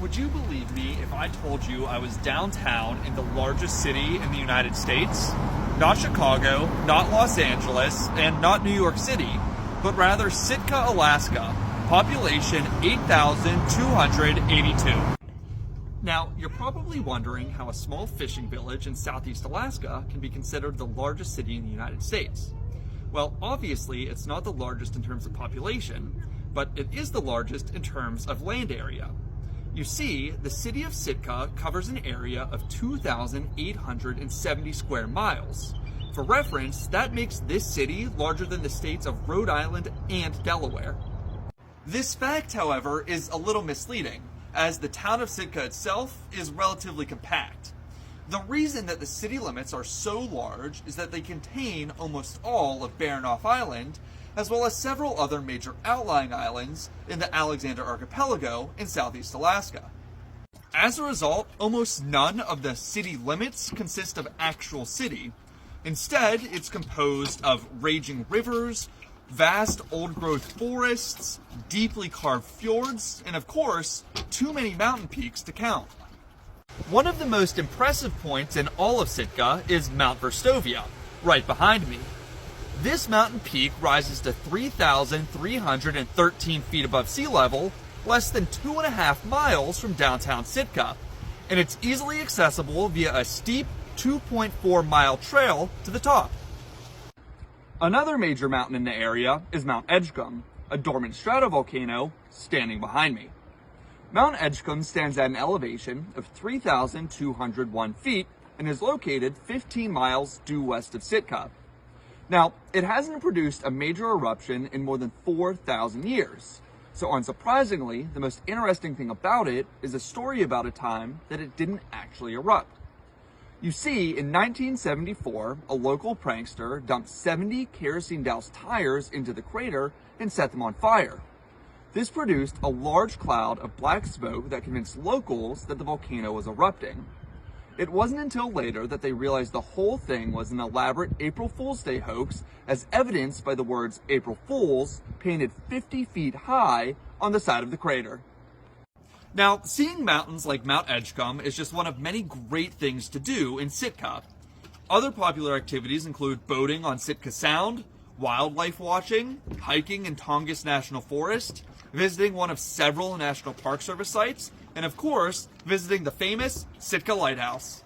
Would you believe me if I told you I was downtown in the largest city in the United States? Not Chicago, not Los Angeles, and not New York City, but rather Sitka, Alaska, population 8,282. Now, you're probably wondering how a small fishing village in southeast Alaska can be considered the largest city in the United States. Well, obviously, it's not the largest in terms of population, but it is the largest in terms of land area. You see, the city of Sitka covers an area of 2,870 square miles. For reference, that makes this city larger than the states of Rhode Island and Delaware. This fact, however, is a little misleading, as the town of Sitka itself is relatively compact. The reason that the city limits are so large is that they contain almost all of Baranof Island, as well as several other major outlying islands in the Alexander Archipelago in southeast Alaska. As a result, almost none of the city limits consist of actual city. Instead, it's composed of raging rivers, vast old-growth forests, deeply carved fjords, and of course, too many mountain peaks to count. One of the most impressive points in all of Sitka is Mount Verstovia, right behind me. This mountain peak rises to 3,313 feet above sea level, less than 2.5 miles from downtown Sitka, and it's easily accessible via a steep 2.4-mile trail to the top. Another major mountain in the area is Mount Edgecombe, a dormant stratovolcano standing behind me. Mount Edgecombe stands at an elevation of 3,201 feet and is located 15 miles due west of Sitka. Now, it hasn't produced a major eruption in more than 4,000 years. So unsurprisingly, the most interesting thing about it is a story about a time that it didn't actually erupt. You see, in 1974, a local prankster dumped 70 kerosene-doused tires into the crater and set them on fire. This produced a large cloud of black smoke that convinced locals that the volcano was erupting. It wasn't until later that they realized the whole thing was an elaborate April Fool's Day hoax, as evidenced by the words April Fools painted 50 feet high on the side of the crater. Now, seeing mountains like Mount Edgecombe is just one of many great things to do in Sitka. Other popular activities include boating on Sitka Sound, wildlife watching, hiking in Tongass National Forest, visiting one of several National Park Service sites, and of course, visiting the famous Sitka Lighthouse.